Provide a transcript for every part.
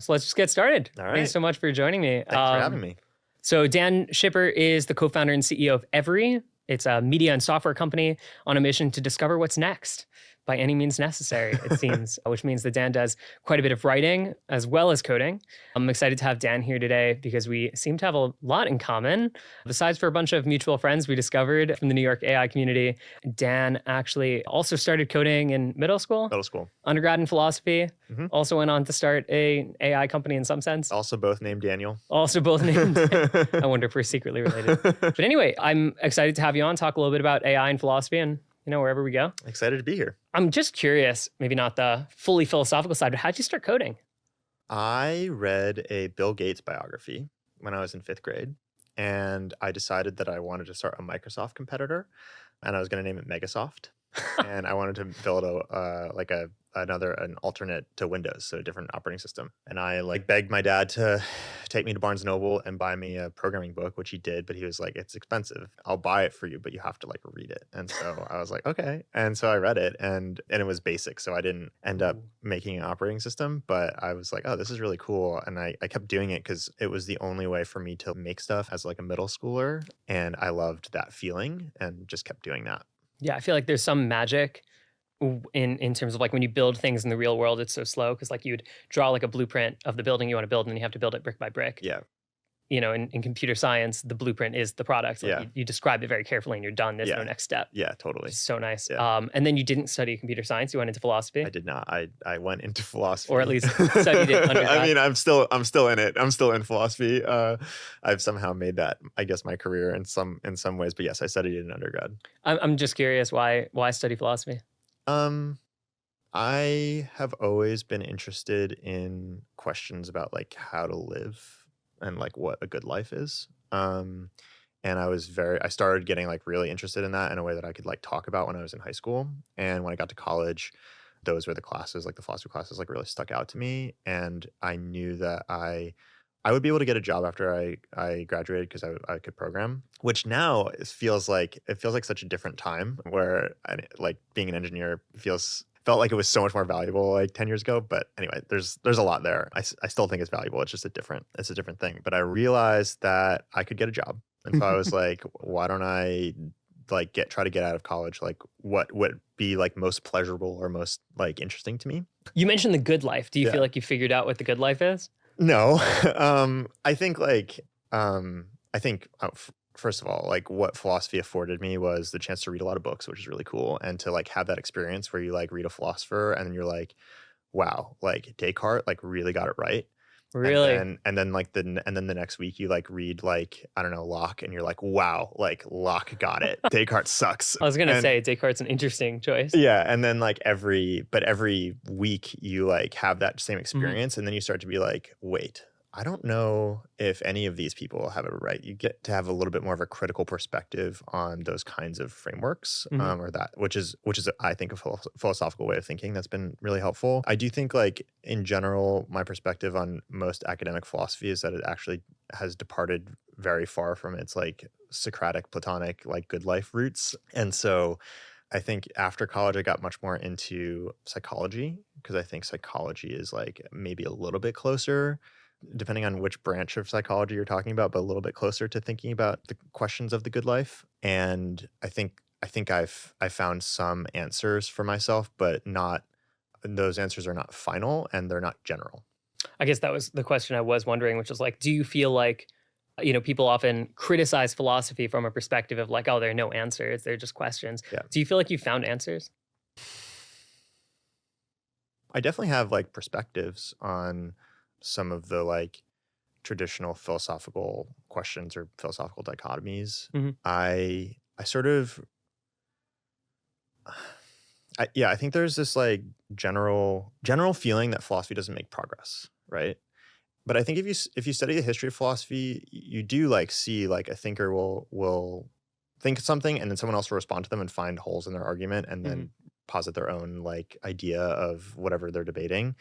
So let's just get started. All right. Thanks so much for joining me. Thanks for having me. So Dan Shipper is the co-founder and CEO of Every. It's a media and software company on a mission to discover what's next by any means necessary, it seems, which means that Dan does quite a bit of writing as well as coding. I'm excited to have Dan here today because we seem to have a lot in common. Besides for a bunch of mutual friends we discovered from the New York AI community, Dan actually also started coding in middle school, undergrad in philosophy, also went on to start a AI company in some sense. Also both named Daniel. Also both named. I wonder if we're secretly related. But anyway, I'm excited to have you on, talk a little bit about AI and philosophy and, wherever we go. Excited to be here. I'm just curious, maybe not the fully philosophical side, but how'd you start coding? I read a Bill Gates biography when I was in 5th grade, and I decided that I wanted to start a Microsoft competitor, and I was going to name it Megasoft. And I wanted to build an alternate to Windows, so a different operating system. And I begged my dad to take me to Barnes & Noble and buy me a programming book, which he did, but he was like, it's expensive. I'll buy it for you, but you have to read it. And so I was like, okay. And so I read it and it was basic. So I didn't end up making an operating system, but I was like, oh, this is really cool. And I kept doing it because it was the only way for me to make stuff as a middle schooler. And I loved that feeling and just kept doing that. Yeah, I feel like there's some magic in terms of when you build things in the real world, it's so slow because you'd draw a blueprint of the building you want to build and then you have to build it brick by brick. Yeah. In computer science, the blueprint is the product. You describe it very carefully and you're done. There's no next step. Yeah, totally. It's so nice. Yeah. And then you didn't study computer science. You went into philosophy. I did not. I went into philosophy. Or at least studied it undergrad. I mean, I'm still in it. I'm still in philosophy. I've somehow made that, I guess, my career in some ways. But yes, I studied it in undergrad. I'm just curious why study philosophy? I have always been interested in questions about how to live and what a good life is. And I started getting really interested in that in a way that I could talk about when I was in high school. And when I got to college, those were the classes, the philosophy classes really stuck out to me. And I knew that I would be able to get a job after I graduated because I could program, which now feels like such a different time where being an engineer felt like it was so much more valuable 10 years ago. But anyway, there's a lot there. I still think it's valuable. It's just a different thing. But I realized that I could get a job. And so I was like, why don't I try to get out of college? What would be most pleasurable or most interesting to me? You mentioned the good life. Do you feel like you figured out what the good life is? No. I think first of all, what philosophy afforded me was the chance to read a lot of books, which is really cool. And to have that experience where you read a philosopher and then you're like, wow, Descartes really got it right. Really? And then the next week you read I don't know, Locke and you're like, wow, Locke got it. Descartes sucks. I was going to say Descartes' an interesting choice. Yeah. And then every week you have that same experience and then you start to be like, wait, I don't know if any of these people have it right. You get to have a little bit more of a critical perspective on those kinds of frameworks, which is I think a philosophical way of thinking that's been really helpful. I do think in general, my perspective on most academic philosophy is that it actually has departed very far from its Socratic, Platonic, good life roots. And so I think after college, I got much more into psychology because I think psychology is maybe a little bit closer, depending on which branch of psychology you're talking about, but a little bit closer to thinking about the questions of the good life. And I think I've found some answers for myself, but those answers are not final and they're not general. I guess that was the question I was wondering, which was do you feel people often criticize philosophy from a perspective of oh, there are no answers, they're just questions. Yeah. Do you feel like you found answers? I definitely have perspectives on some of the traditional philosophical questions or philosophical dichotomies. I think there's this general feeling that philosophy doesn't make progress, right? But I think if you study the history of philosophy, you do see a thinker will think something and then someone else will respond to them and find holes in their argument and then posit their own idea of whatever they're debating.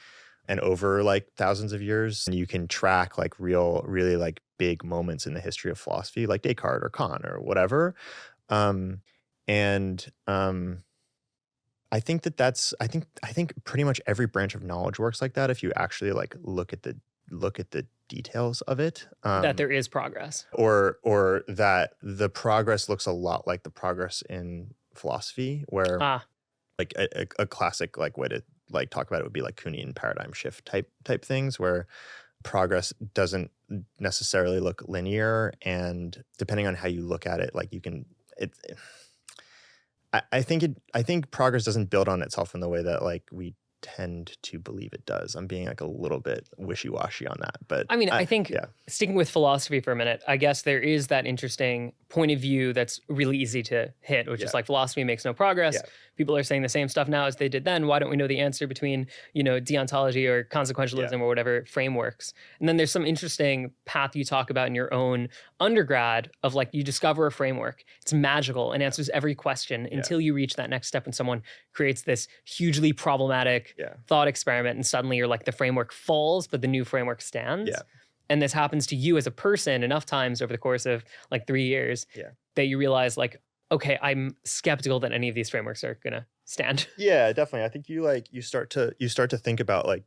And over thousands of years, you can track really big moments in the history of philosophy, like Descartes or Kant or whatever. I think I think pretty much every branch of knowledge works like that if you actually look at the look at the details of it. That there is progress. Or that the progress looks a lot like the progress in philosophy, where Ah, like a classic like way to like talk about it would be like Kuhnian paradigm shift type things, where progress doesn't necessarily look linear, and depending on how you look at it, like you can it. I think progress doesn't build on itself in the way that like we tend to believe it does. I'm being like a little bit wishy-washy on that, but I mean, I think yeah, sticking with philosophy for a minute, I guess there is that interesting point of view that's really easy to hit, which is Yeah. like philosophy makes no progress. Yeah. People are saying the same stuff now as they did then. Why don't we know the answer between, deontology or consequentialism or whatever frameworks? And then there's some interesting path you talk about in your own undergrad of like you discover a framework. It's magical and answers every question until you reach that next step and someone creates this hugely problematic thought experiment, and suddenly you're like the framework falls, but the new framework stands. Yeah. And this happens to you as a person enough times over the course of like 3 years that you realize like, okay, I'm skeptical that any of these frameworks are gonna stand. Yeah, definitely. I think you start to think about like,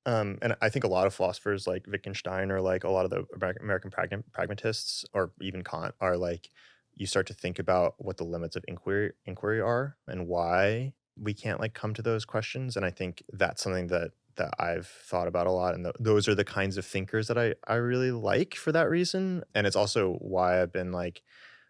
and I think a lot of philosophers like Wittgenstein or like a lot of the American pragmatists or even Kant are like, you start to think about what the limits of inquiry are and why we can't like come to those questions. And I think that's something that I've thought about a lot. And those are the kinds of thinkers that I really like for that reason. And it's also why I've been like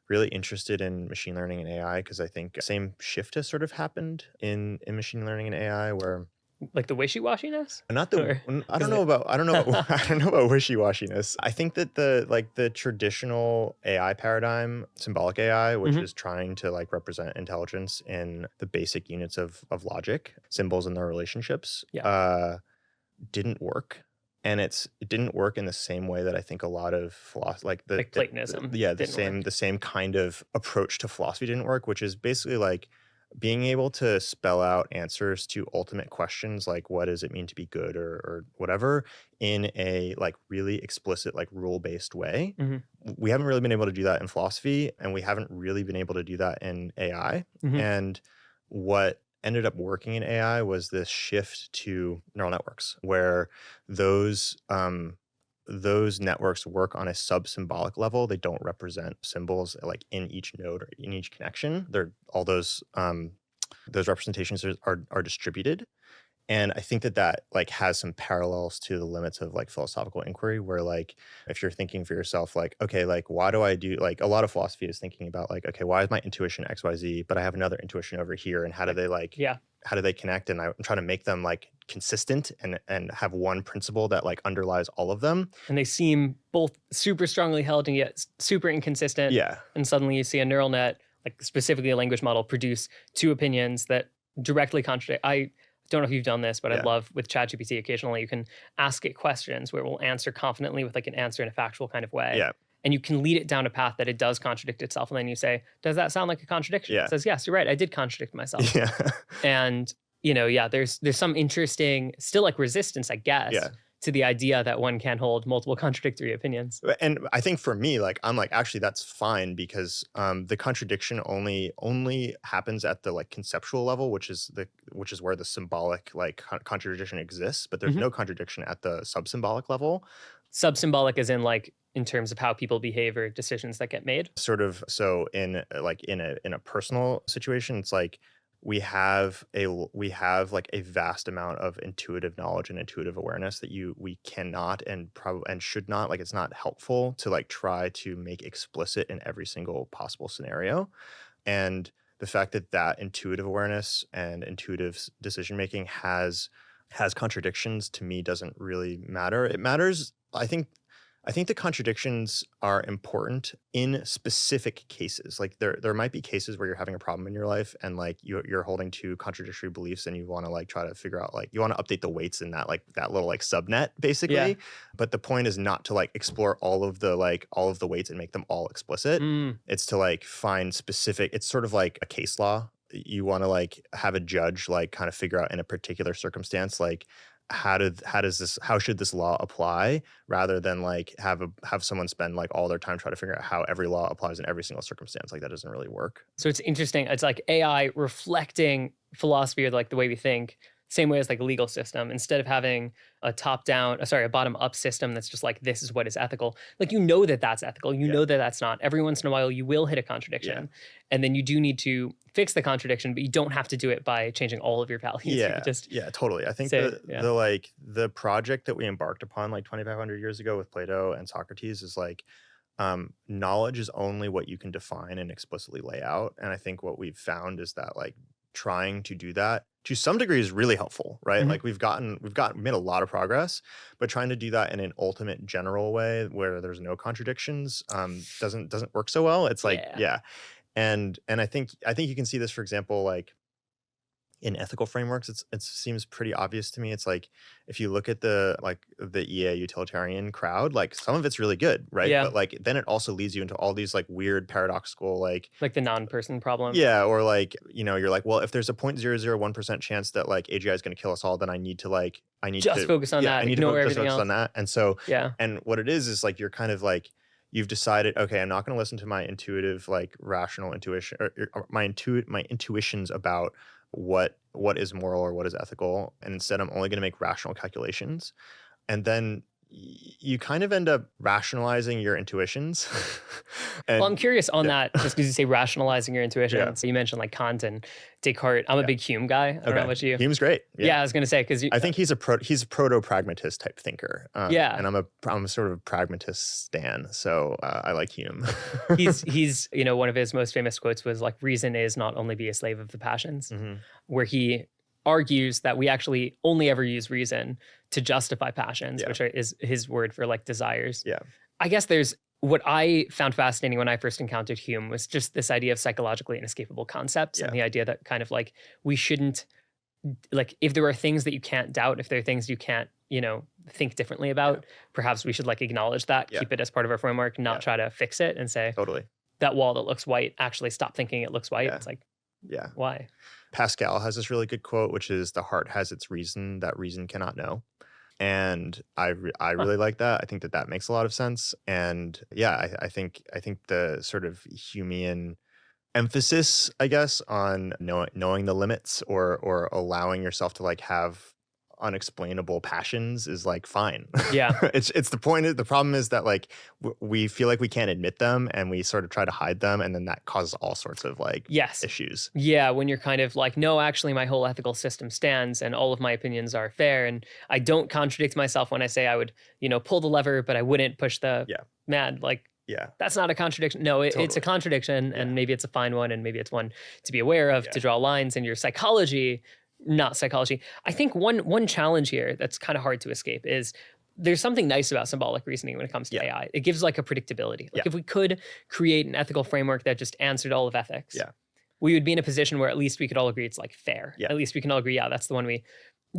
really interested in machine learning and AI, because I think same shift has sort of happened in machine learning and AI where Like the wishy-washiness? not the Or I don't is know it- about I don't know I don't know about wishy-washiness. I think that the traditional AI paradigm, symbolic AI, which Mhm. is trying to like represent intelligence in the basic units of logic, symbols and their relationships, didn't work. And it didn't work in the same way that I think a lot of philosophy, like Like Platonism the didn't work. same kind of approach to philosophy didn't work, which is basically like being able to spell out answers to ultimate questions like what does it mean to be good or whatever in a like really explicit like rule-based way. Mhm. We haven't really been able to do that in philosophy, and we haven't really been able to do that in AI. Mhm. And what ended up working in AI was this shift to neural networks, where those networks work on a sub-symbolic level. They don't represent symbols like in each node or in each connection. They're all those representations are distributed. And I think that like has some parallels to the limits of like philosophical inquiry, where like if you're thinking for yourself, like, okay, like why do I do like a lot of philosophy is thinking about like, okay, why is my intuition XYZ, but I have another intuition over here, and how do they like Yeah. how do they connect? And I'm trying to make them like consistent and have one principle that like underlies all of them. And they seem both super strongly held and yet super inconsistent. Yeah. And suddenly you see a neural net, like specifically a language model, produce two opinions that directly contradict. I don't know if you've done this, but I love with ChatGPT occasionally you can ask it questions where it will answer confidently with like an answer in a factual kind of way. Yeah. And you can lead it down a path that it does contradict itself. And then you say, does that sound like a contradiction? Yeah. It says, yes, you're right. I did contradict myself. Yeah. And, there's some interesting, still like resistance, I guess, to the idea that one can hold multiple contradictory opinions. And I think for me, like I'm like, actually that's fine, because the contradiction only happens at the like conceptual level, which is where the symbolic like contradiction exists, but there's no contradiction at the sub-symbolic level. Sub-symbolic as in like in terms of how people behave or decisions that get made. Sort of. So in a personal situation, it's like we have like a vast amount of intuitive knowledge and intuitive awareness that we cannot and should not, like, it's not helpful to like try to make explicit in every single possible scenario. And the fact that intuitive awareness and intuitive decision making has contradictions, to me, doesn't really matter. It matters, I think the contradictions are important in specific cases. Like there might be cases where you're having a problem in your life and like you're holding to contradictory beliefs, and you want to like try to figure out, like, you want to update the weights in that, like that little like subnet basically. Yeah. But the point is not to like explore all of the weights and make them all explicit. It's to like find specific, it's sort of like a case law. You want to like have a judge like kind of figure out in a particular circumstance, like how should this law apply, rather than like have someone spend like all their time trying to figure out how every law applies in every single circumstance. Like that doesn't really work. So it's interesting. It's like AI reflecting philosophy or like the way we think Same way as like a legal system. Instead of having a a bottom up system that's just like, this is what is ethical. Like, that that's ethical. You Yeah. know that that's not. Every once in a while, you will hit a contradiction. Yeah. And then you do need to fix the contradiction, but you don't have to do it by changing all of your values. You Yeah, could just yeah, totally. I think say, the project that we embarked upon like 2,500 years ago with Plato and Socrates is like, knowledge is only what you can define and explicitly lay out. And I think what we've found is that like trying to do that to some degree is really helpful, right? Mhm. Like we've made a lot of progress, but trying to do that in an ultimate general way where there's no contradictions doesn't work so well. It's like, Yeah. And I think you can see this, for example, like in ethical frameworks, it seems pretty obvious to me. It's like if you look at the EA utilitarian crowd, like some of it's really good, right? Yeah. But like then it also leads you into all these like weird paradoxical like the non-person problem. yeah, or like, you're like, well, if there's a 0.001% chance that like AGI is going to kill us all, then I need Just to focus on that, I need ignore to just everything focus on else. that. And so Yeah. and what it is like you're kind of like you've decided, okay, I'm not going to listen to my intuitive like rational intuition or my intuitions about what is moral or what is ethical, and instead I'm only going to make rational calculations. And then you kind of end up rationalizing your intuitions. Well, I'm curious on yeah. that, just because you say rationalizing your intuition. Yeah. So you mentioned like Kant and Descartes. I'm a big Hume guy. I don't know about you. Hume's great. Yeah, I was gonna say because I think he's a proto-pragmatist type thinker. Yeah. And I'm a sort of pragmatist stan, so I like Hume. he's one of his most famous quotes was like, "Reason is not only be a slave of the passions," where he argues that we actually only ever use reason to justify passions, which is his word for like desires. Yeah. I guess there's what I found fascinating when I first encountered Hume was just this idea of psychologically inescapable concepts and the idea that kind of like we shouldn't, like, if there are things that you can't doubt, if there are things you can't, think differently about, perhaps we should like acknowledge that, keep it as part of our framework, not try to fix it and say, totally, that wall that looks white, actually stop thinking it looks white. It's like, why? Pascal has this really good quote, which is, "The heart has its reason that reason cannot know." And I really like that. I think that makes a lot of sense. And I think the sort of Humean emphasis, I guess, on knowing the limits or allowing yourself to like have unexplainable passions is like fine. Yeah. It's the point. The problem is that like we feel like we can't admit them and we sort of try to hide them, and then that causes all sorts of like issues. Yeah, when you're kind of like, no, actually my whole ethical system stands and all of my opinions are fair, and I don't contradict myself when I say I would, pull the lever, but I wouldn't push the mad, like, that's not a contradiction. No, it's a contradiction, and maybe it's a fine one, and maybe it's one to be aware of, to draw lines in your psychology, not psychology. I think one challenge here that's kind of hard to escape is there's something nice about symbolic reasoning when it comes to AI. It gives like a predictability. Like if we could create an ethical framework that just answered all of ethics, we would be in a position where at least we could all agree it's like fair. At least we can all agree, that's the one we...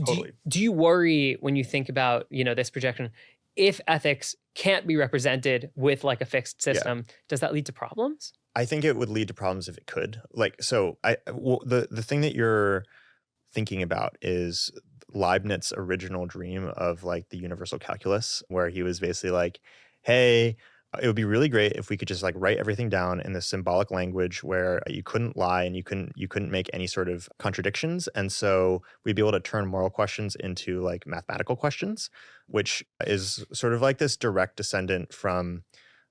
Totally. Do you worry when you think about, this projection, if ethics can't be represented with like a fixed system, does that lead to problems? I think it would lead to problems if it could. Like, so the thing that you're thinking about is Leibniz's original dream of like the universal calculus, where he was basically like, hey, it would be really great if we could just like write everything down in this symbolic language where you couldn't lie and you couldn't make any sort of contradictions. And so we'd be able to turn moral questions into like mathematical questions, which is sort of like this direct descendant from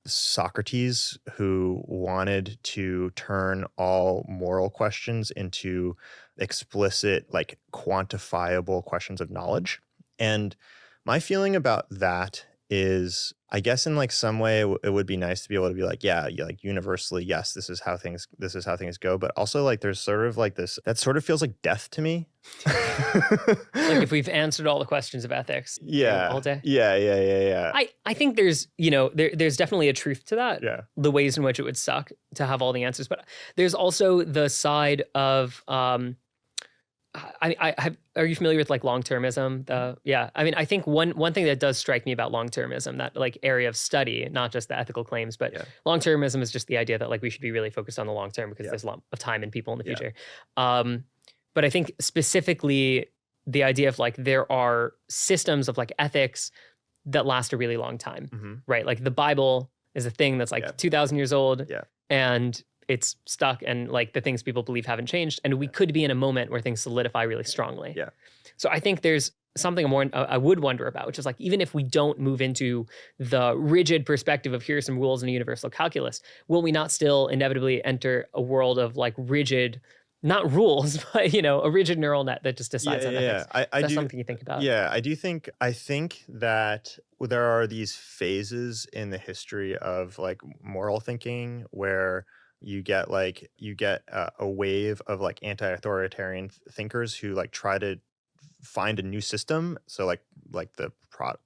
Socrates, who wanted to turn all moral questions into explicit, like quantifiable questions of knowledge. And my feeling about that is, I guess in like some way it would be nice to be able to be like, like universally, yes, this is how things go. But also like there's sort of like this, that sort of feels like death to me. Like if we've answered all the questions of ethics all day. Yeah. I think there's, there's definitely a truth to that. Yeah. The ways in which it would suck to have all the answers. But there's also the side of, are you familiar with like long-termism? I think one thing that does strike me about long-termism, that like area of study, not just the ethical claims, but long-termism is just the idea that like we should be really focused on the long term because there's a lot of time and people in the future. But I think specifically the idea of like there are systems of like ethics that last a really long time, right? Like the Bible is a thing that's like 2,000 years old, and it's stuck and like the things people believe haven't changed. And we could be in a moment where things solidify really strongly. Yeah. So I think there's something more I would wonder about, which is like, even if we don't move into the rigid perspective of here are some rules in a universal calculus, will we not still inevitably enter a world of like rigid, not rules, but a rigid neural net that just decides on ethics? That's something you think about. Yeah, I think that there are these phases in the history of like moral thinking where you get a wave of like anti-authoritarian thinkers who like try to find a new system. So like the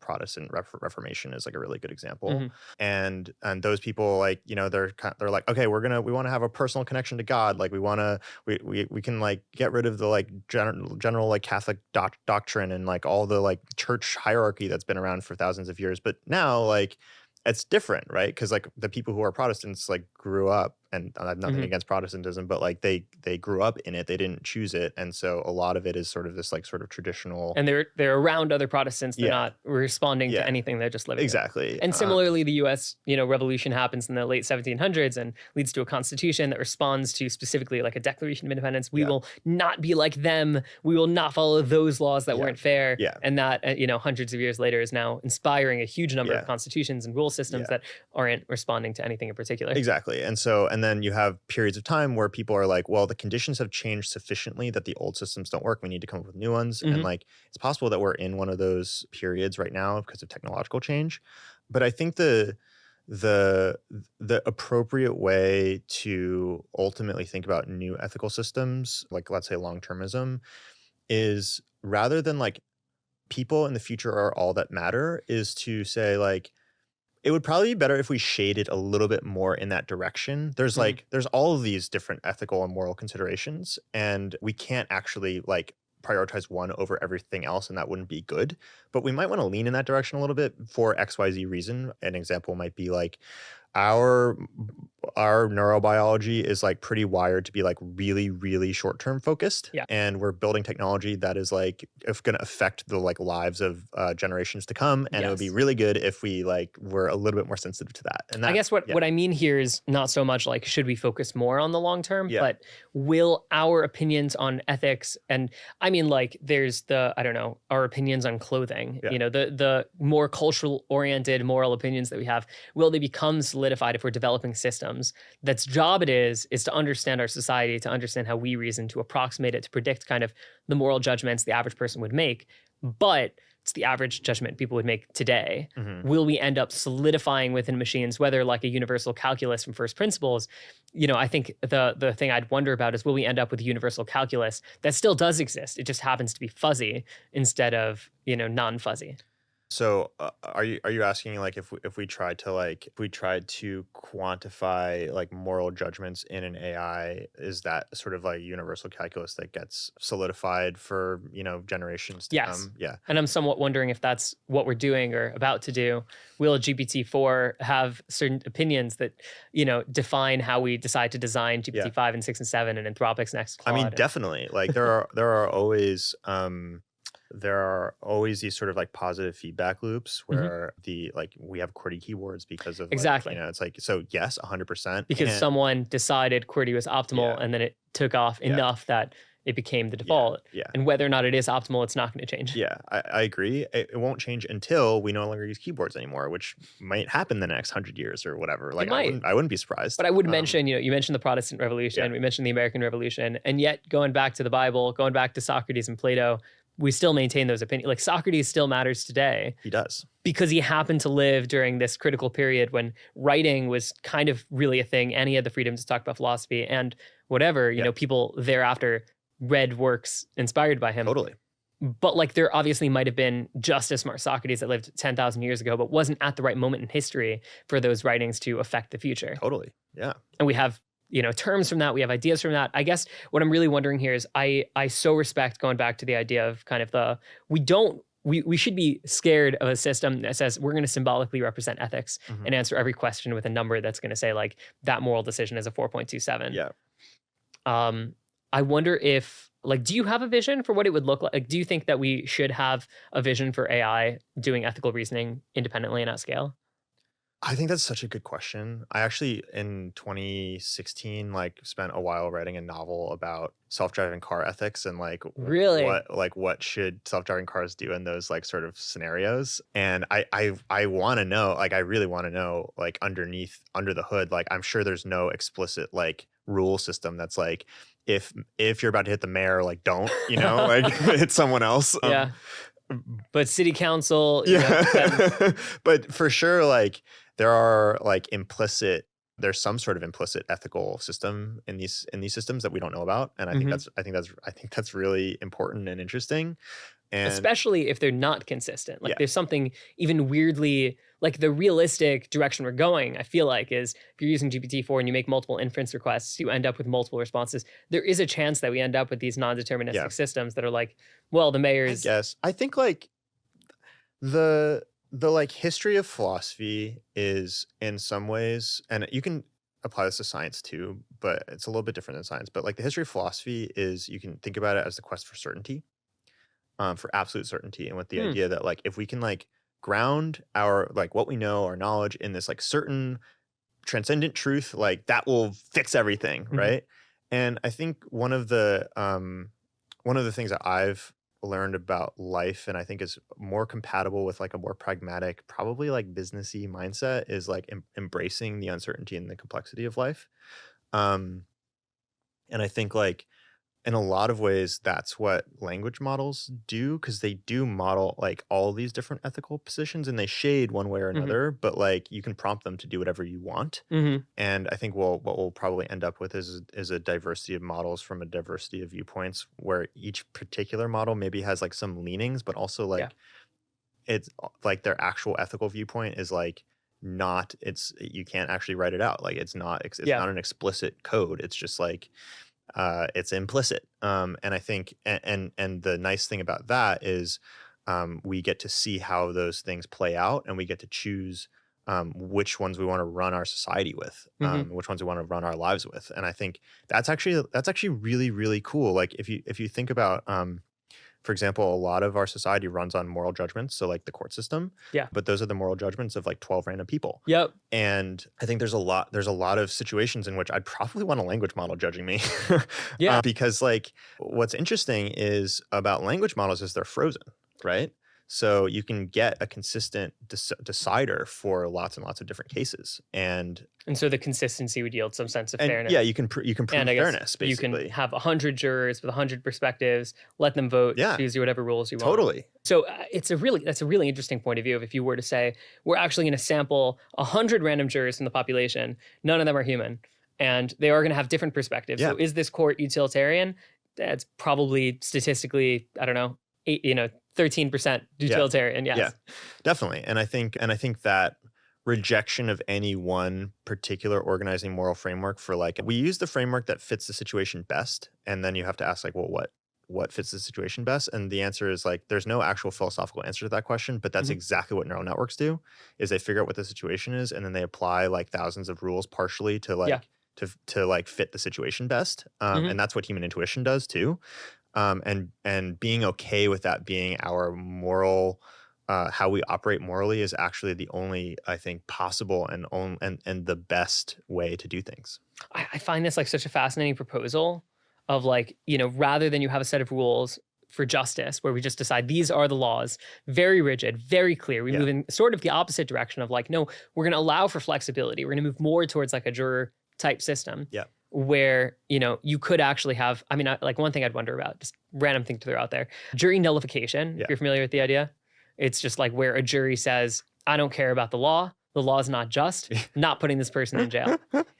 Protestant Reformation is like a really good example. Mm-hmm. And those people like, they're like, okay, we want to have a personal connection to God. Like we can like get rid of the like general like Catholic doctrine and like all the like church hierarchy that's been around for thousands of years. But now like it's different, right? Because like the people who are Protestants like grew up, and I have nothing Mm-hmm. against Protestantism, but like they grew up in it, they didn't choose it, and so a lot of it is sort of this like sort of traditional. And they're around other Protestants. They're not responding to anything. They're just living exactly. And similarly, the U.S. revolution happens in the late 1700s and leads to a constitution that responds to specifically like a Declaration of Independence. We will not be like them. We will not follow those laws that weren't fair. Yeah. And that hundreds of years later is now inspiring a huge number of constitutions and rule systems that aren't responding to anything in particular. Exactly. And then you have periods of time where people are like, well, the conditions have changed sufficiently that the old systems don't work. We need to come up with new ones. Mm-hmm. And like, it's possible that we're in one of those periods right now because of technological change. But I think the appropriate way to ultimately think about new ethical systems, like let's say long-termism, is rather than like people in the future are all that matter, is to say like, it would probably be better if we shaded a little bit more in that direction. There's there's all of these different ethical and moral considerations, and we can't actually like prioritize one over everything else, and that wouldn't be good. But we might want to lean in that direction a little bit for XYZ reason. An example might be like our neurobiology is like pretty wired to be like really, really short-term focused. Yeah. And we're building technology that is like going to affect the like lives of generations to come. And it would be really good if we like were a little bit more sensitive to that. And that, I guess what I mean here is not so much like, should we focus more on the long term, but will our opinions on ethics, and I mean like there's our opinions on clothing, the more cultural oriented moral opinions that we have, will they become solidified if we're developing systems that's job it is to understand our society, to understand how we reason, to approximate it, to predict kind of the moral judgments the average person would make, but it's the average judgment people would make today. Mm-hmm. Will we end up solidifying within machines, whether like a universal calculus from first principles? I think the thing I'd wonder about is, will we end up with a universal calculus that still does exist? It just happens to be fuzzy instead of, non-fuzzy. So are you asking like if we tried to quantify like moral judgments in an AI, is that sort of like universal calculus that gets solidified for generations to come? Yeah. And I'm somewhat wondering if that's what we're doing or about to do. Will GPT-4 have certain opinions that define how we decide to design GPT-5 and 6 and 7 and Anthropic's next Claude? I mean, definitely. Like there are always these sort of like positive feedback loops where we have QWERTY keywords because of exactly. It's like, so yes, 100%. Because someone decided QWERTY was optimal and then it took off enough that it became the default. Yeah. And whether or not it is optimal, it's not going to change. Yeah, I agree. It won't change until we no longer use keyboards anymore, which might happen the next 100 years or whatever. Like I wouldn't be surprised. But I would mention, you mentioned the Protestant Revolution, we mentioned the American Revolution, and yet going back to the Bible, going back to Socrates and Plato, we still maintain those opinions. Like Socrates still matters today. He does. Because he happened to live during this critical period when writing was kind of really a thing, and he had the freedom to talk about philosophy and whatever, people thereafter read works inspired by him. Totally. But like there obviously might have been just as smart Socrates that lived 10,000 years ago, but wasn't at the right moment in history for those writings to affect the future. Totally. Yeah. And we have terms from that. We have ideas from that. I guess what I'm really wondering here is I so respect, going back to the idea of kind of we should be scared of a system that says we're going to symbolically represent ethics and answer every question with a number that's going to say like that moral decision is a 4.27. Yeah. I wonder if do you have a vision for what it would look like? Do you think that we should have a vision for AI doing ethical reasoning independently and at scale? I think that's such a good question. I actually in 2016 like spent a while writing a novel about self-driving car ethics and like Really? what should self-driving cars do in those like sort of scenarios. And I want to know, like I really want to know like under the hood, like I'm sure there's no explicit like rule system that's like if you're about to hit the mayor, like don't, like hit someone else. Yeah. But city council, Yeah. But for sure, like there are like there's some sort of implicit ethical system in these systems that we don't know about. And Mhm. I think that's really important and interesting. And Especially if they're not consistent. Like yeah, there's something even weirdly like the realistic direction we're going, I feel like, is if you're using GPT-4 and you make multiple inference requests, you end up with multiple responses. There is a chance that we end up with these yeah, non-deterministic systems that are like, well, the I mayor's guess. I think like the like history of philosophy is in some ways, and you can apply this to science too, but it's a little bit different than science. But like the history of philosophy is you can think about it as the quest for certainty, for absolute certainty, and with the hmm, idea that like if we can like ground our like what we know, our knowledge in this like certain transcendent truth, like that will fix everything, mhm, right? And I think one of the things that I've learned about life and I think is more compatible with like a more pragmatic, probably like businessy mindset is like embracing the uncertainty and the complexity of life. Um, and I think like in a lot of ways that's what language models do because they do model like all these different ethical positions and they shade one way or mhm, another, but like you can prompt them to do whatever you want. mhm. And I think what we'll probably end up with is a diversity of models from a diversity of viewpoints where each particular model maybe has like some leanings, but also Yeah. like it's like their actual ethical viewpoint is like not it's you can't actually write it out. Like it's Yeah. not an explicit code. It's just like it's implicit. And I think and the nice thing about that is we get to see how those things play out, and we get to choose which ones we want to run our society with, Mhm. which ones we want to run our lives with. And I think that's actually really really cool. Like if you think about for example, a lot of our society runs on moral judgments, so like the court system, Yeah. but those are the moral judgments of like 12 random people. Yep. And I think there's a lot of situations in which I'd probably want a language model judging me. Yeah. Because like what's interesting is about language models is they're frozen, right? So you can get a consistent decider for lots and lots of different cases. And so the consistency would yield some sense of And fairness. yeah, you can And prove I guess fairness you can basically. have 100 jurors with 100 perspectives, let them vote, Yeah, choose whatever rules you want. totally. So that's a really interesting point of view. If you were to say we're actually going to sample 100 random jurors from the population, none of them are human, and they are going to have different perspectives. Yeah. So is this court utilitarian? That's probably statistically, I don't know, 13% Yeah. utilitarian. Yeah, Yes. definitely. And I think that rejection of any one particular organizing moral framework for like we use the framework that fits the situation best, and then you have to ask like, well, what fits the situation best? And the answer is like there's no actual philosophical answer to that question, but that's Mhm. exactly what neural networks do is they figure out what the situation is and then they apply like thousands of rules partially to Yeah. like to like fit the situation best. Mhm. And that's what human intuition does too. And being okay with that being our moral how we operate morally is actually the only I think possible and the best way to do things. I find this like such a fascinating proposal of like, rather than you have a set of rules for justice where we just decide these are the laws, very rigid, very clear. We Yeah, move in sort of the opposite direction of like, no, we're going to allow for flexibility. We're going to move more towards like a juror type system yeah, where, you could actually have, I mean, like one thing I'd wonder about, just random thing to throw out there, jury nullification, if yeah, you're familiar with the idea. It's just like where a jury says, I don't care about the law. The law is not just, not putting this person in jail.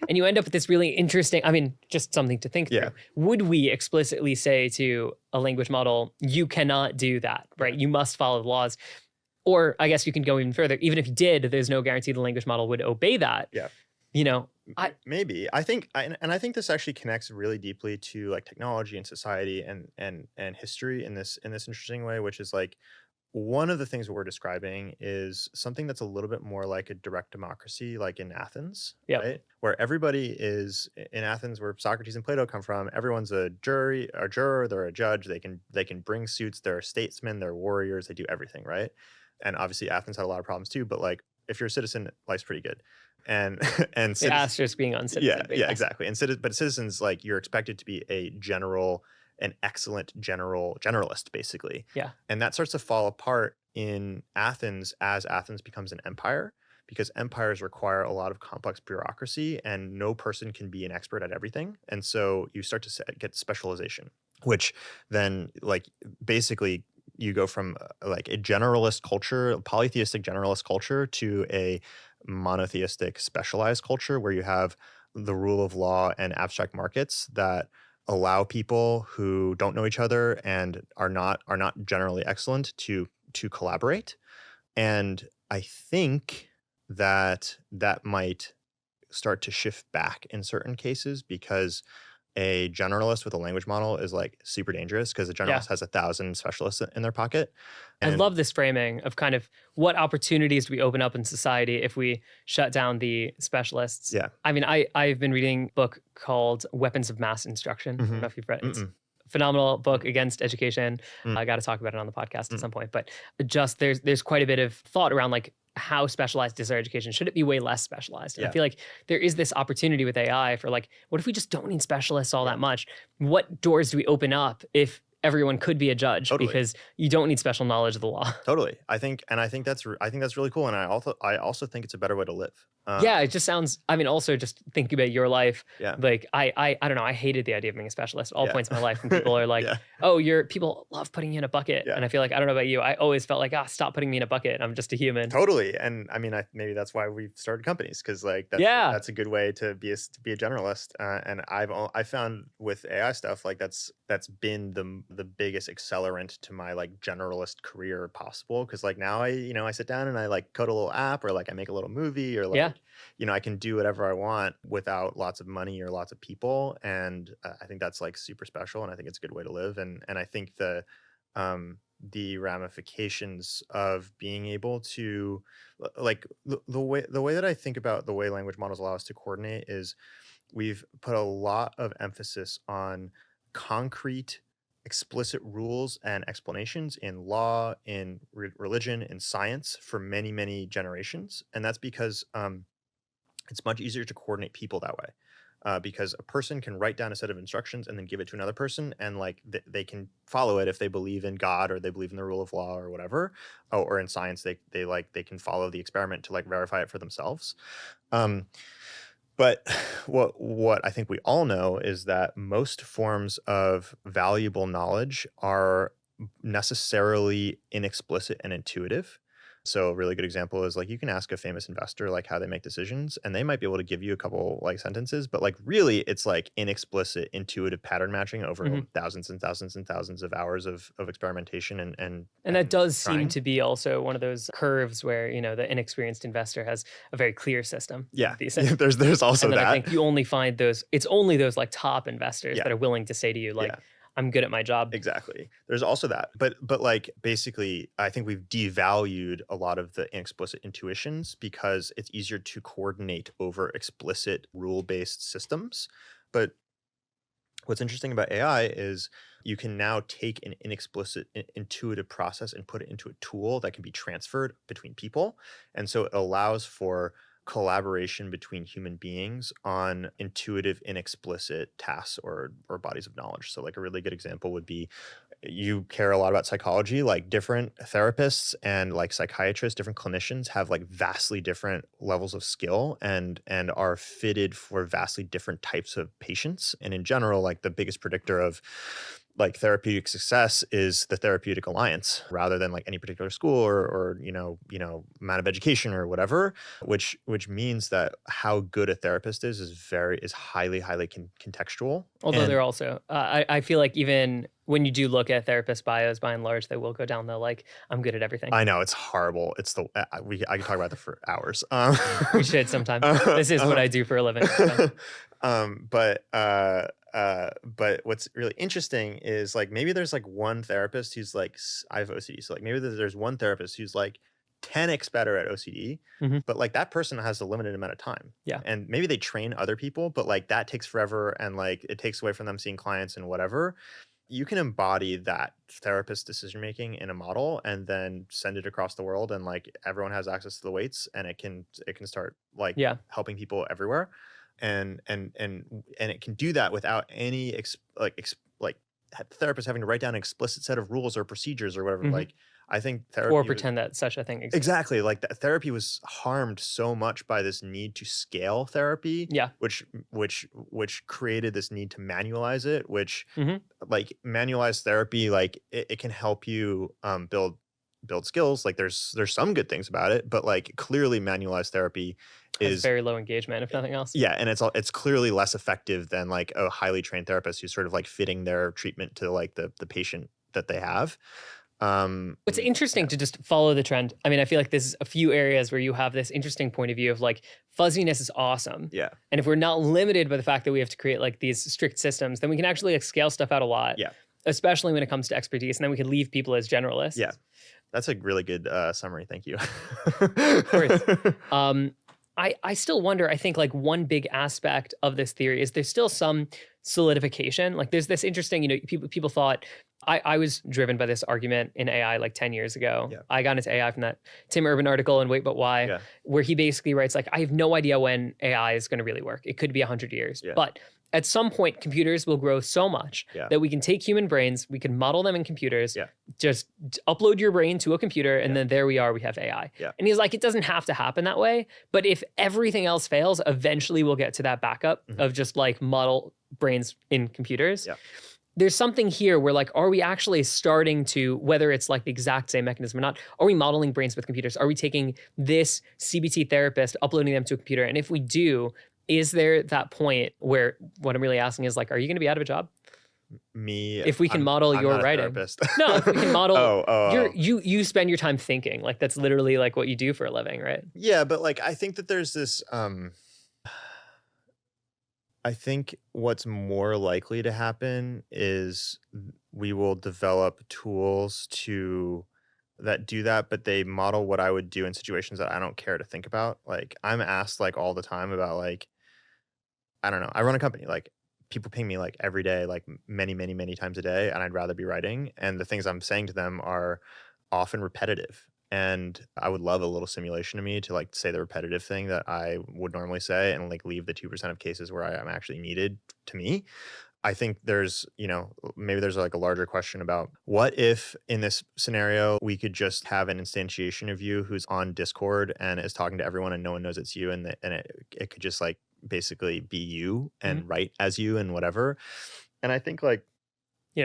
And you end up with this really interesting, I mean, just something to think yeah, through. Would we explicitly say to a language model, you cannot do that, yeah, right? You must follow the laws. Or I guess you can go even further. Even if you did, there's no guarantee the language model would obey that. yeah. You know, I, Maybe I think and I think this actually connects really deeply to like technology and society and history in this interesting way, which is like one of the things we're describing is something that's a little bit more like a direct democracy, like in Athens, yeah. right? Where everybody is in Athens, where Socrates and Plato come from. Everyone's a juror, they're a judge. They can bring suits. They're statesmen. They're warriors. They do everything, right? And obviously, Athens had a lot of problems too. But like, if you're a citizen, life's pretty good. And and The citizens, asterisk being on yeah, citizen, but yeah, yes. exactly. And but citizens, like, you're expected to be an excellent generalist, basically. Yeah. And that starts to fall apart in Athens as Athens becomes an empire, because empires require a lot of complex bureaucracy and no person can be an expert at everything. And so you start to get specialization, which then, like, basically you go from like a generalist culture, a polytheistic generalist culture, to a monotheistic specialized culture where you have the rule of law and abstract markets that allow people who don't know each other and are not generally excellent to collaborate. And I think that might start to shift back in certain cases, because a generalist with a language model is like super dangerous, because a Yeah. generalist has 1,000 specialists in their pocket. I And love this framing of kind of what opportunities do we open up in society if we shut down the specialists. yeah. I mean, I've been reading a book called Weapons of Mass Instruction. I don't know if you've read it. It's Mm-mm. a phenomenal book against education. Mm. I got to talk about it on the podcast Mm. at some point. But just there's quite a bit of thought around like how specialized is our education? Should it be way less specialized? And I Yeah. feel like there is this opportunity with AI for like, what if we just don't need specialists all Yeah. that much? What doors do we open up if everyone could be a judge? Totally. Because you don't need special knowledge of the law. Totally. I think that's really cool. And I also think it's a better way to live. Yeah, it just sounds. I mean, also just thinking about your life. Yeah. Like I don't know. I hated the idea of being a specialist at all Yeah. points in my life. And people are like, Yeah. "Oh, people love putting you in a bucket." Yeah. And I feel like I don't know about you. I always felt like, stop putting me in a bucket. I'm just a human. Totally. And I mean, maybe that's why we've started companies, because like Yeah. that's a good way to be a generalist. And I found with AI stuff, like that's been the biggest accelerant to my like generalist career possible, because like now I sit down and I like code a little app, or like I make a little movie, or like Yeah. I can do whatever I want without lots of money or lots of people. And I think that's like super special, and I think it's a good way to live. And I think the ramifications of being able to like the way that I think about the way language models allow us to coordinate is we've put a lot of emphasis on concrete, explicit rules and explanations in law, in religion, in science for many, many generations. And that's because it's much easier to coordinate people that way. Because a person can write down a set of instructions and then give it to another person, and like they can follow it if they believe in God, or they believe in the rule of law, or whatever. Oh, or in science, they can follow the experiment to like verify it for themselves. But what I think we all know is that most forms of valuable knowledge are necessarily inexplicit and intuitive. So a really good example is like you can ask a famous investor like how they make decisions, and they might be able to give you a couple like sentences, but like really it's like inexplicit, intuitive pattern matching over Mhm. thousands and thousands and thousands of hours of experimentation and that does seem trying. to be also one of those curves where the inexperienced investor has a very clear system. Yeah, Thesis. there's also And then that. I think you only find those. It's only those like top investors Yeah. that are willing to say to you like, Yeah. "I'm good at my job." Exactly. There's also that. But like basically I think we've devalued a lot of the explicit intuitions because it's easier to coordinate over explicit rule-based systems. But what's interesting about AI is you can now take an inexplicit intuitive process and put it into a tool that can be transferred between people. And so it allows for collaboration between human beings on intuitive, inexplicit tasks or bodies of knowledge. So like a really good example would be, you care a lot about psychology, like different therapists and like psychiatrists, different clinicians have like vastly different levels of skill and are fitted for vastly different types of patients. And in general, like the biggest predictor of like therapeutic success is the therapeutic alliance rather than like any particular school or amount of education or whatever, which means that how good a therapist is highly contextual. Although And they're also, I feel like even when you do look at therapist bios, by and large, they will go down the like, I'm good at everything. I know it's horrible. It's I can talk about that for hours. We should sometime. This is what I do for a living. So. But what's really interesting is like maybe there's like one therapist who's like, I have OCD, so like maybe there's one therapist who's like 10x better at OCD, Mhm. but like that person has a limited amount of time. Yeah. And maybe they train other people, but like that takes forever and like it takes away from them seeing clients and whatever. you can embody that therapist decision making in a model and then send it across the world, and like everyone has access to the weights, and it can start like Yeah. helping people everywhere, and it can do that without any therapists having to write down an explicit set of rules or procedures or whatever. Mhm. Like I think Or therapy pretend that such a thing exists. exactly, like that therapy was harmed so much by this need to scale therapy, Yeah. which created this need to manualize it, which Mhm. like manualized therapy, like it can help you build skills. Like there's some good things about it, but like clearly manualized therapy Has is very low engagement, if nothing else. yeah, and it's clearly less effective than like a highly trained therapist who's sort of like fitting their treatment to like the patient that they have. It's interesting yeah. to just follow the trend. I mean, I feel like there's a few areas where you have this interesting point of view of like fuzziness is awesome. Yeah. And if we're not limited by the fact that we have to create like these strict systems, then we can actually like scale stuff out a lot. Yeah. Especially when it comes to expertise. And then we can leave people as generalists. Yeah. That's a really good summary. Thank you. Of course. I still wonder, I think like one big aspect of this theory is there's still some solidification. Like there's this interesting, people thought, I was driven by this argument in AI like 10 years ago. Yeah. I got into AI from that Tim Urban article in Wait But Why, Yeah. where he basically writes like, I have no idea when AI is going to really work. It could be 100 years. Yeah. But at some point, computers will grow so much Yeah. that we can take human brains, we can model them in computers, Yeah. just upload your brain to a computer, and Yeah. then there we are, we have AI. Yeah. And he's like, it doesn't have to happen that way, but if everything else fails, eventually we'll get to that backup of just like model brains in computers. Yeah. There's something here where like, are we actually starting to, whether it's like the exact same mechanism or not, are we modeling brains with computers? Are we taking this CBT therapist, uploading them to a computer? And if we do, is there that point where what I'm really asking is like, are you going to be out of a job? Me, If we can model I'm your not a writing. therapist. No, if we can model Oh. you spend your time thinking. Like that's literally like what you do for a living, right? Yeah, but like I think that there's this I think what's more likely to happen is we will develop tools that do that, but they model what I would do in situations that I don't care to think about. Like I'm asked like all the time about like, I don't know, I run a company, like people ping me like every day, like many, many, many times a day, and I'd rather be writing. And the things I'm saying to them are often repetitive. And I would love a little simulation to me to like say the repetitive thing that I would normally say and like leave the 2% of cases where I am actually needed to me. I think there's, maybe there's like a larger question about what if in this scenario we could just have an instantiation of you who's on Discord and is talking to everyone and no one knows it's you, and it could just like basically be you and write as you and whatever. And I think like,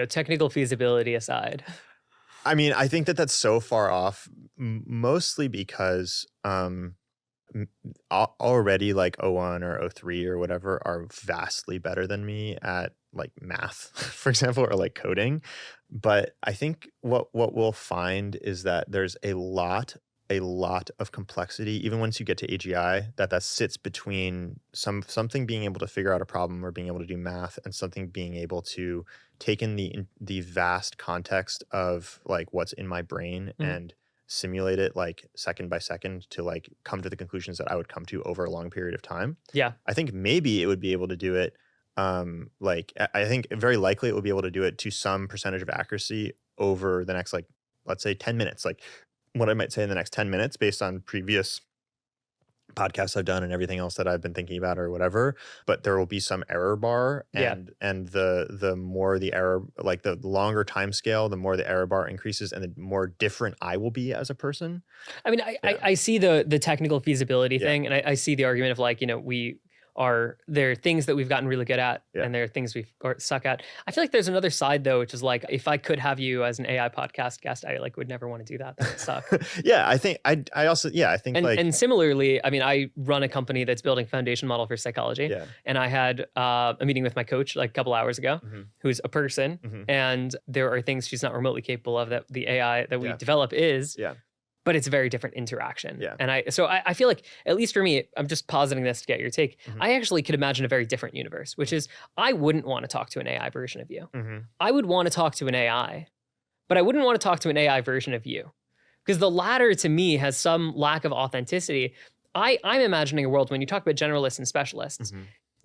technical feasibility aside. I mean, I think that that's so far off, mostly because already like O1 or O3 or whatever are vastly better than me at like math, for example, or like coding. But I think what we'll find is that there's a lot of complexity, even once you get to AGI, that sits between something being able to figure out a problem or being able to do math and something being able to take in the vast context of like what's in my brain and simulate it like second by second to like come to the conclusions that I would come to over a long period of time. Yeah. I think maybe it would be able to do it. Like I think very likely it would be able to do it to some percentage of accuracy over the next like, let's say 10 minutes. Like what I might say in the next 10 minutes based on previous podcasts I've done and everything else that I've been thinking about or whatever, but there will be some error bar, and the more the error, like the longer time scale, the more the error bar increases and the more different I will be as a person. I mean, I see the technical feasibility thing, and I see the argument of like, there are things that we've gotten really good at and there are things we suck at. I feel like there's another side though, which is like, if I could have you as an AI podcast guest, I like would never want to do that. That would suck. I think I also, I think and similarly, I mean, I run a company that's building foundation model for psychology, and I had a meeting with my coach like a couple hours ago, who's a person, and there are things she's not remotely capable of that the AI that we develop is. But it's a very different interaction. And I feel like, at least for me, I'm just positing this to get your take. I actually could imagine a very different universe, which is I wouldn't want to talk to an AI version of you. I would want to talk to an AI, but I wouldn't want to talk to an AI version of you. Because the latter to me has some lack of authenticity. I'm imagining a world when you talk about generalists and specialists,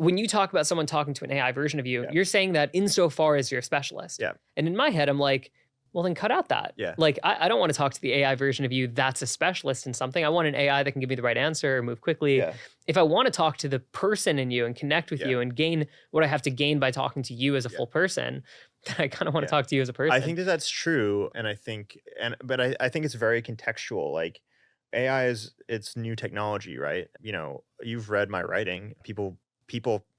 when you talk about someone talking to an AI version of you, Yeah. you're saying that insofar as you're a specialist. Yeah. And in my head, I'm like, well, then cut out that. Yeah. Like, I don't want to talk to the AI version of you that's a specialist in something. I want an AI that can give me the right answer or move quickly. Yeah. If I want to talk to the person in you and connect with Yeah. you and gain what I have to gain by talking to you as a Yeah. full person, then I kind of want to Yeah. talk to you as a person. I think that that's true, and I think I think it's very contextual. Like AI is it's new technology, right? You know, you've read my writing. People,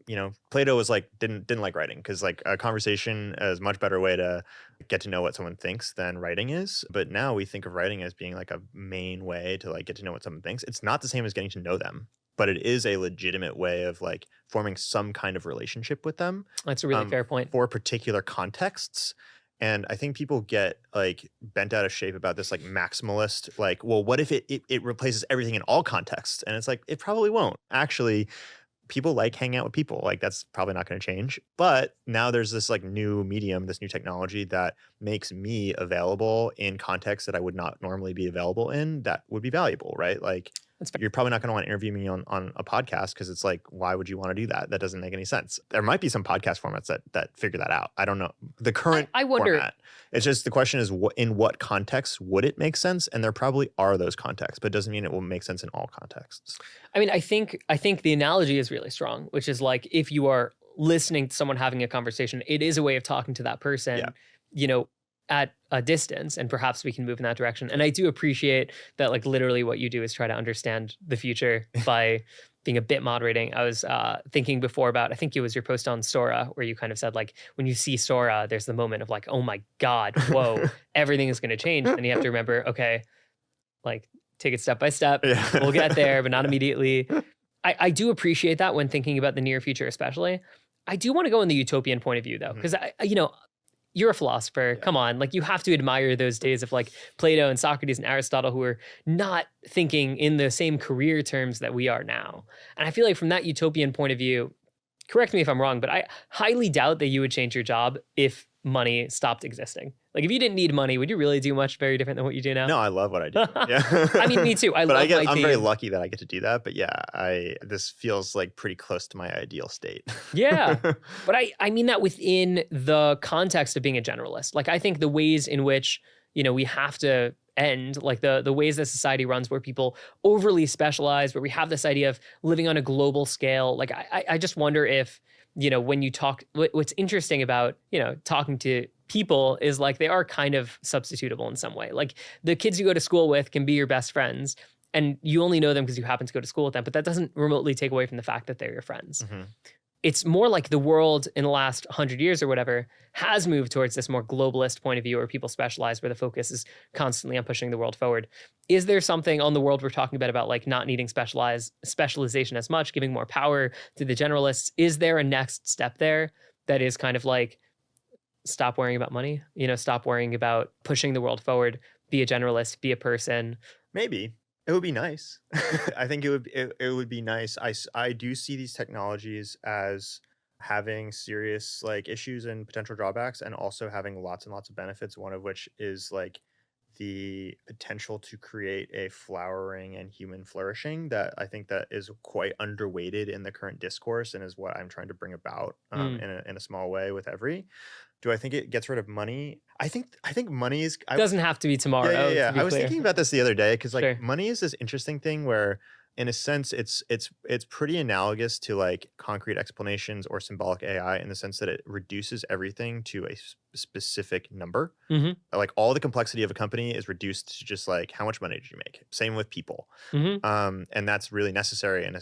you know, Plato was like didn't like writing because like a conversation is a much better way to get to know what someone thinks than writing is. But now we think of writing as being like a main way to like get to know what someone thinks. It's not the same as getting to know them, but it is a legitimate way of like forming some kind of relationship with them. That's a really fair point. For particular contexts. And I think people get like bent out of shape about this like maximalist, like, well, what if it replaces everything in all contexts? And it's like, it probably won't. Actually, people like hanging out with people. Like that's probably not going to change. But now there's this like new medium, this new technology that makes me available in contexts that I would not normally be available in that would be valuable, right? Like you're probably not going to want to interview me on a podcast because it's like, why would you want to do that? That doesn't make any sense. There might be some podcast formats that figure that out. I don't know. The current I wonder. format. It's just the question is in what context would it make sense? And there probably are those contexts, but it doesn't mean it will make sense in all contexts. I mean, I think the analogy is really strong, which is like if you are listening to someone having a conversation, it is a way of talking to that person, you know, at a distance, and perhaps we can move in that direction. And I do appreciate that, like literally what you do is try to understand the future by being a bit moderating. I was thinking before about, I think it was your post on Sora where you kind of said like, when you see Sora, there's the moment of like, oh my God, whoa, everything is going to change. And you have to remember, okay, like take it step by step. Yeah. We'll get there, but not immediately. I do appreciate that when thinking about the near future, especially. I do want to go in the utopian point of view though, because you know, you're a philosopher. Come on. Like you have to admire those days of like Plato and Socrates and Aristotle who are not thinking in the same career terms that we are now. And I feel like from that utopian point of view, correct me if I'm wrong, but I highly doubt that you would change your job if money stopped existing. Like if you didn't need money, would you really do much very different than what you do now? No, I love what I do. Yeah. I mean, me too. I'm very lucky that I get to do that. But yeah, this feels like pretty close to my ideal state. Yeah. But I mean that within the context of being a generalist. Like I think the ways in which, you know, we have to end, like the ways that society runs where people overly specialize, where we have this idea of living on a global scale. Like I just wonder if, you know, when you talk, what's interesting about, you know, talking to people is like they are kind of substitutable in some way. Like the kids you go to school with can be your best friends and you only know them because you happen to go to school with them, but that doesn't remotely take away from the fact that they're your friends. Mm-hmm. It's more like the world in the last 100 years or whatever has moved towards this more globalist point of view where people specialize, where the focus is constantly on pushing the world forward. Is there something on the world we're talking about like not needing specialization as much, giving more power to the generalists? Is there a next step there that is kind of like, stop worrying about money, you know, stop worrying about pushing the world forward, be a generalist, be a person? Maybe. It would be nice. I think it would be nice. I do see these technologies as having serious like issues and potential drawbacks and also having lots and lots of benefits, one of which is like the potential to create a flowering and human flourishing that I think that is quite underweighted in the current discourse and is what I'm trying to bring about in a small way with Every. Do I think it gets rid of money? I think money is doesn't have to be tomorrow. Yeah. I was clear. thinking about this the other day because like Sure. money is this interesting thing where in a sense it's pretty analogous to like concrete explanations or symbolic AI in the sense that it reduces everything to a specific number. Mm-hmm. Like all the complexity of a company is reduced to just like how much money did you make? Same with people. Mm-hmm. And that's really necessary in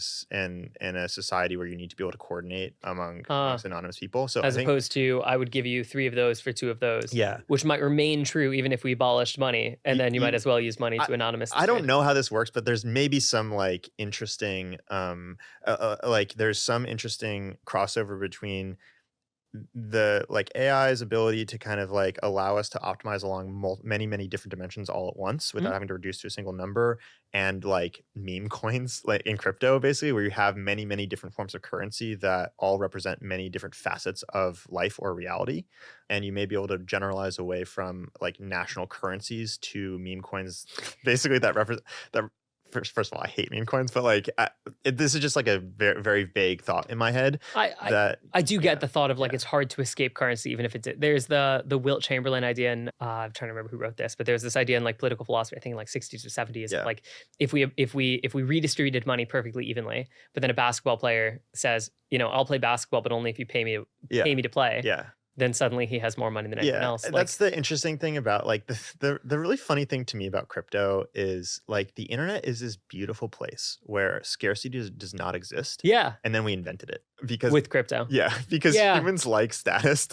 a society where you need to be able to coordinate amongst anonymous people. So as opposed to I would give you 3 of those for 2 of those. Yeah. Which might remain true even if we abolished money. And then you might as well use money to anonymous. I don't know how this works, but there's maybe some like interesting like there's some interesting crossover between the like AI's ability to kind of like allow us to optimize along many different dimensions all at once without having to reduce to a single number, and like meme coins like in crypto basically where you have many different forms of currency that all represent many different facets of life or reality, and you may be able to generalize away from like national currencies to meme coins basically that first of all, I hate meme coins, but like this is just like a very, very vague thought in my head that I do get the thought of like yeah. it's hard to escape currency, even if it's there's the Wilt Chamberlain idea, and I'm trying to remember who wrote this, but there's this idea in like political philosophy, I think in like 60s or 70s, Yeah. like if we redistributed money perfectly evenly, but then a basketball player says, I'll play basketball, but only if you pay me to play. Yeah. Then suddenly he has more money than anyone else. And that's the interesting thing about like the really funny thing to me about crypto is like the internet is this beautiful place where scarcity does not exist. Yeah. And then we invented it because With crypto. because Yeah. humans like status.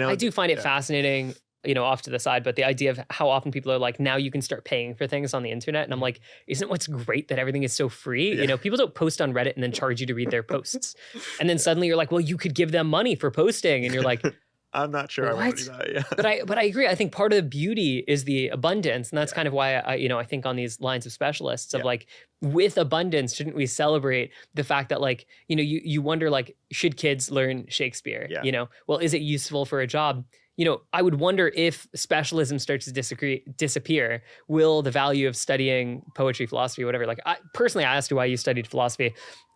I do find it fascinating, off to the side, but the idea of how often people are like, now you can start paying for things on the internet. And I'm like, isn't what's great that everything is so free? Yeah. People don't post on Reddit and then charge you to read their posts. And then suddenly you're like, well, you could give them money for posting. And you're like, I'm not sure I want to do that. Yeah. But I agree. I think part of the beauty is the abundance, and that's kind of why I think on these lines of specialists of like, with abundance, shouldn't we celebrate the fact that like you wonder like, should kids learn Shakespeare? Yeah. Well, is it useful for a job? I would wonder if specialism starts to disappear, will the value of studying poetry, philosophy, whatever? Like I asked you why you studied philosophy.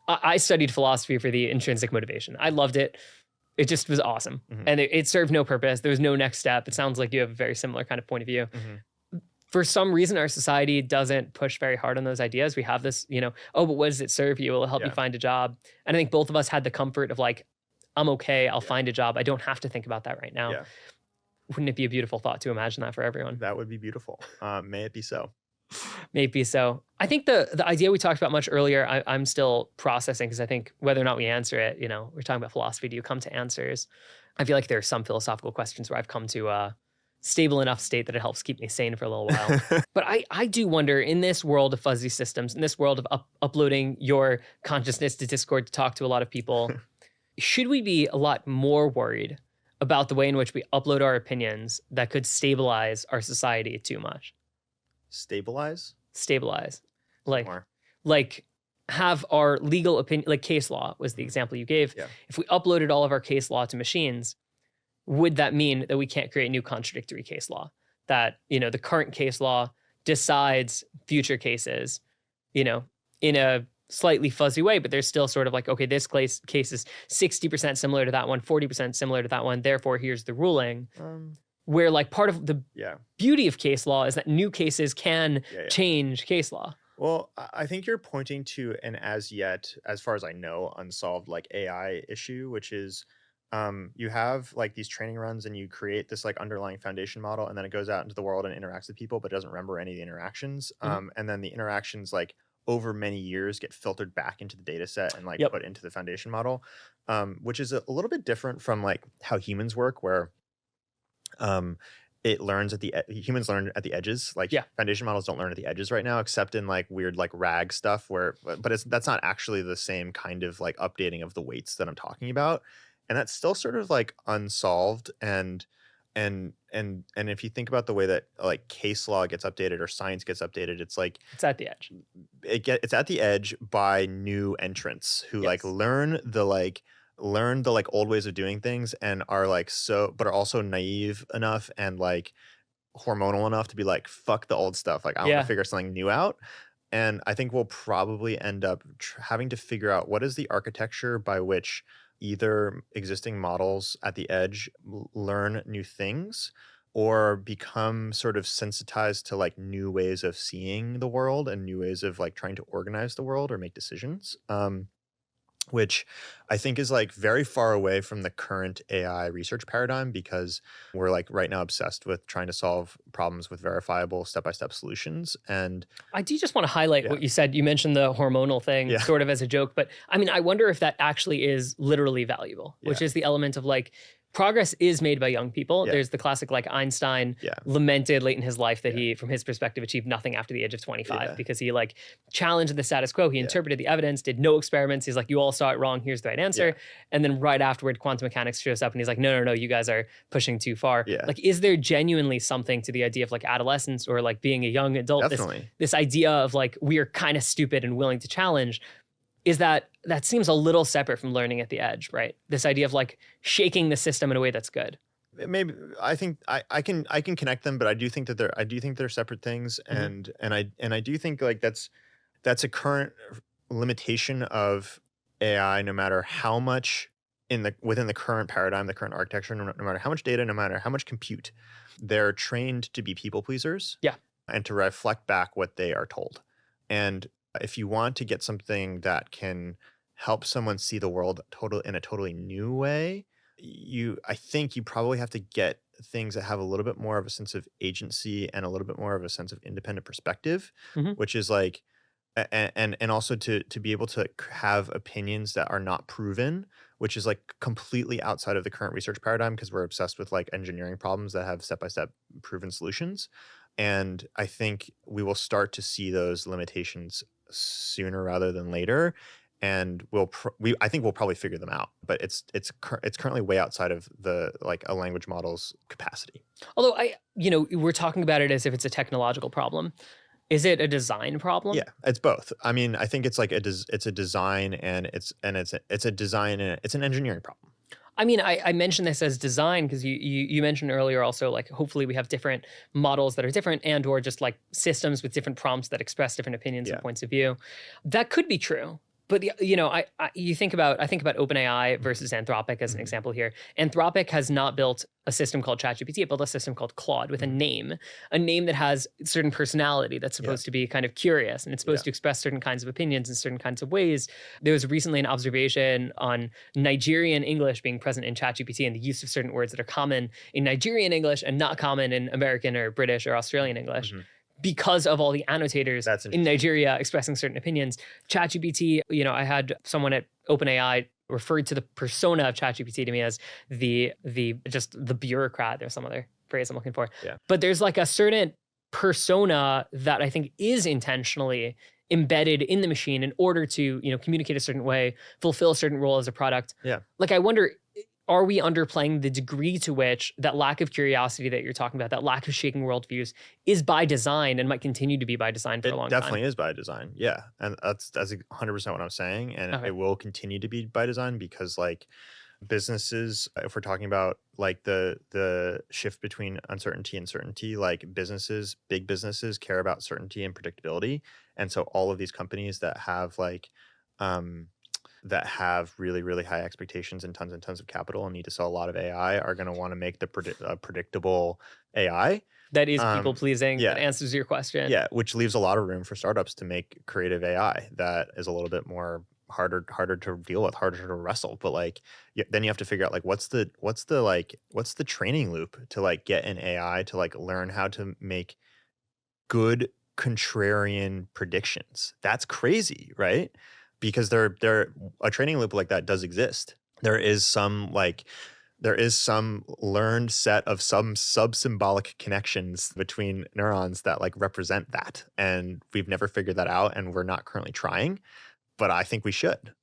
I studied philosophy for the intrinsic motivation. I loved it. It just was awesome. Mhm. And it served no purpose. There was no next step. It sounds like you have a very similar kind of point of view. Mhm. For some reason, our society doesn't push very hard on those ideas. We have this, but what does it serve you? Will it help you find a job? And I think both of us had the comfort of like, I'm okay. I'll find a job. I don't have to think about that right now. Yeah. Wouldn't it be a beautiful thought to imagine that for everyone? That would be beautiful. May it be so. Maybe so. I think the idea we talked about much earlier, I'm still processing, because I think whether or not we answer it, we're talking about philosophy. Do you come to answers? I feel like there are some philosophical questions where I've come to a stable enough state that it helps keep me sane for a little while. But I do wonder, in this world of fuzzy systems, in this world of uploading your consciousness to Discord to talk to a lot of people, should we be a lot more worried about the way in which we upload our opinions that could stabilize our society too much? Stabilize? Like have our legal opinion, like case law was the example you gave. Yeah. If we uploaded all of our case law to machines, would that mean that we can't create new contradictory case law? That, the current case law decides future cases, in a slightly fuzzy way, but there's still sort of like, okay, this case is 60% similar to that one, 40% similar to that one, therefore here's the ruling. Where like part of the beauty of case law is that new cases can change case law. Well, I think you're pointing to an as yet, as far as I know, unsolved like AI issue, which is you have like these training runs and you create this like underlying foundation model, and then it goes out into the world and interacts with people, but doesn't remember any of the interactions. And then the interactions like over many years get filtered back into the data set and like put into the foundation model, which is a little bit different from like how humans work, where it learns humans learn at the edges. Like foundation models don't learn at the edges right now, except in like weird like RAG stuff but that's not actually the same kind of like updating of the weights that I'm talking about. And that's still sort of like unsolved. And if you think about the way that like case law gets updated or science gets updated, it's like it's at the edge. It's at the edge by new entrants who like learn the like old ways of doing things and are like but are also naive enough and like hormonal enough to be like, fuck the old stuff. Like I want to figure something new out. And I think we'll probably end up having to figure out what is the architecture by which either existing models at the edge learn new things or become sort of sensitized to like new ways of seeing the world and new ways of like trying to organize the world or make decisions. Which I think is like very far away from the current AI research paradigm, because we're like right now obsessed with trying to solve problems with verifiable step-by-step solutions. And I do just want to highlight what you said. You mentioned the hormonal thing sort of as a joke, but I mean, I wonder if that actually is literally valuable, which is the element of like, progress is made by young people. There's the classic like Einstein lamented late in his life that he, from his perspective, achieved nothing after the age of 25 because he like challenged the status quo. He interpreted the evidence, did no experiments. He's like, you all saw it wrong. Here's the right answer. And then right afterward, quantum mechanics shows up and he's like, no, you guys are pushing too far. Like, is there genuinely something to the idea of like adolescence or like being a young adult? Definitely. This idea of like, we are kind of stupid and willing to challenge. Is that seems a little separate from learning at the edge, right? This idea of like shaking the system in a way that's good. Maybe I think I can connect them, but I do think that they're separate things, and I do think like that's that's a current limitation of AI, no matter how much within the current paradigm, the current architecture, no matter how much data, no matter how much compute, they're trained to be people pleasers Yeah. and to reflect back what they are told. And if you want to get something that can help someone see the world in a totally new way, I think you probably have to get things that have a little bit more of a sense of agency and a little bit more of a sense of independent perspective, Hmm. which is like and also to be able to have opinions that are not proven, which is like completely outside of the current research paradigm because we're obsessed with like engineering problems that have step-by-step proven solutions. And I think we will start to see those limitations sooner rather than later. And I think we'll probably figure them out, but it's currently way outside of the like a language model's capacity. Although we're talking about it as if it's a technological problem. Is it a design problem? Yeah, it's both. I mean, I think it's like it's a design and it's a design and it's an engineering problem. I mean, I mentioned this as design because you mentioned earlier also, like, hopefully we have different models that are different and or just like systems with different prompts that express different opinions and Yeah. points of view. That could be true. But I think about OpenAI versus Anthropic as an Mhm. example here. Anthropic has not built a system called ChatGPT. It built a system called Claude with Mhm. a name that has certain personality that's Yeah. supposed to be kind of curious and it's supposed Yeah. to express certain kinds of opinions in certain kinds of ways. There was recently an observation on Nigerian English being present in ChatGPT and the use of certain words that are common in Nigerian English and not common in American or British or Australian English Mhm. because of all the annotators That's in interesting. Nigeria expressing certain opinions. ChatGPT, I had someone at OpenAI referred to the persona of ChatGPT to me as the just the bureaucrat. There's some other phrase I'm looking for. Yeah. But there's like a certain persona that I think is intentionally embedded in the machine in order to, communicate a certain way, fulfill a certain role as a product. Yeah. Like I wonder, are we underplaying the degree to which that lack of curiosity that you're talking about, that lack of shaking worldviews, is by design and might continue to be by design for a It long definitely time? is by design. Yeah. And that's 100% what I'm saying. And Okay. it will continue to be by design because like businesses, if we're talking about like the shift between uncertainty and certainty, like big businesses care about certainty and predictability. And so all of these companies um that have really, really high expectations and tons of capital and need to sell a lot of AI are going to want to make the predictable AI. That is people Um, pleasing. That yeah, answers your question. yeah, which leaves a lot of room for startups to make creative AI that is a little bit more harder to deal with, harder to wrestle. But like, then you have to figure out like what's the training loop to like get an AI to like learn how to make good contrarian predictions. That's crazy, right? Because there a training loop like that does exist. There is some learned set of some sub-symbolic connections between neurons that like represent that. And we've never figured that out and we're not currently trying, but I think we should.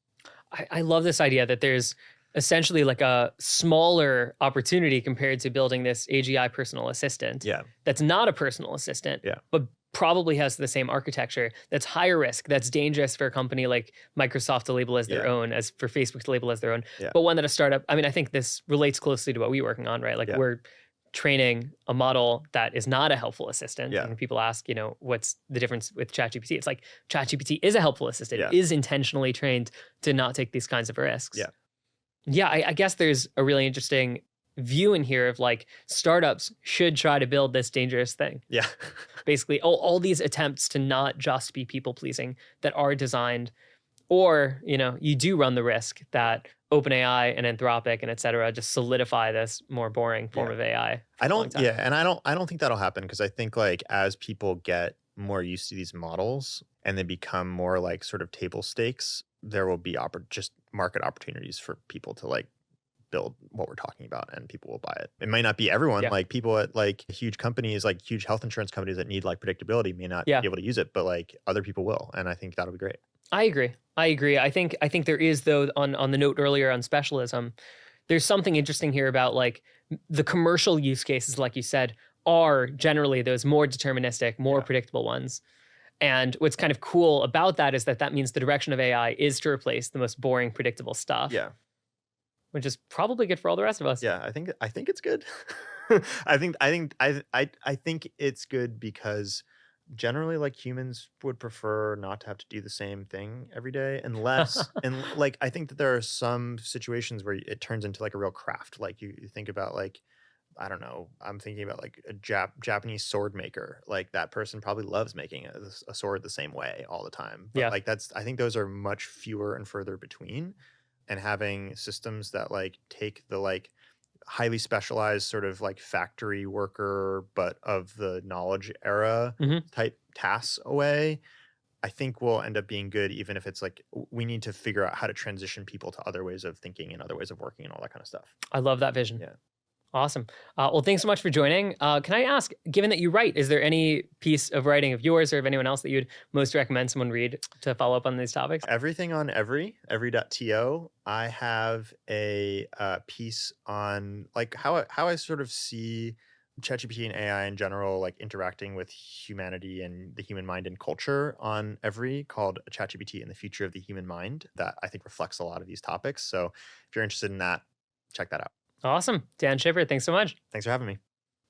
I love this idea that there's essentially like a smaller opportunity compared to building this AGI personal assistant Yeah. that's not a personal assistant, Yeah. but probably has the same architecture, that's higher risk, that's dangerous for a company like Microsoft to label as their Yeah. own, as for Facebook to label as their own, Yeah. but one that a startup, I mean, I think this relates closely to what we're working on, right? Like Yeah. we're training a model that is not a helpful assistant. Yeah. And when people ask, what's the difference with ChatGPT? It's like ChatGPT is a helpful assistant. Yeah. It is intentionally trained to not take these kinds of risks. Yeah. Yeah, I guess there's a really interesting view in here of like startups should try to build this dangerous thing. Yeah. Basically, all these attempts to not just be people pleasing that are designed, or you do run the risk that OpenAI and Anthropic and et cetera just solidify this more boring form Yeah. of AI. I don't I don't think that'll happen because I think like as people get more used to these models and they become more like sort of table stakes, there will be just market opportunities for people to like build what we're talking about and people will buy it. It might not be everyone, Yeah. like people at like huge companies, like huge health insurance companies that need like predictability may not be able to use it, but like other people will. And I think that'll be great. I agree. I think there is, though, on the note earlier on specialism, there's something interesting here about like the commercial use cases, like you said, are generally those more deterministic, more predictable ones. And what's kind of cool about that is that means the direction of AI is to replace the most boring, predictable stuff. Yeah. Which is probably good for all the rest of us. Yeah, I think it's good. I think it's good because generally, like, humans would prefer not to have to do the same thing every day unless and, like, I think that there are some situations where it turns into, like, a real craft. Like, you think about, like, I don't know, I'm thinking about, like, a Japanese sword maker. Like, that person probably loves making a sword the same way all the time. But, Yeah. like, I think those are much fewer and further between, and having systems that, like, take the, like, highly specialized sort of like factory worker, but of the knowledge era Hmm. type tasks away, I think will end up being good, even if it's like we need to figure out how to transition people to other ways of thinking and other ways of working and all that kind of stuff. I love that vision. Yeah. Awesome. Well, thanks so much for joining. Can I ask, given that you write, is there any piece of writing of yours or of anyone else that you'd most recommend someone read to follow up on these topics? Everything on every.to. I have a piece on like how I sort of see ChatGPT and AI in general, like interacting with humanity and the human mind and culture on every called ChatGPT and the Future of the Human Mind that I think reflects a lot of these topics. So if you're interested in that, check that out. Awesome. Dan Schipper, thanks so much. Thanks for having me.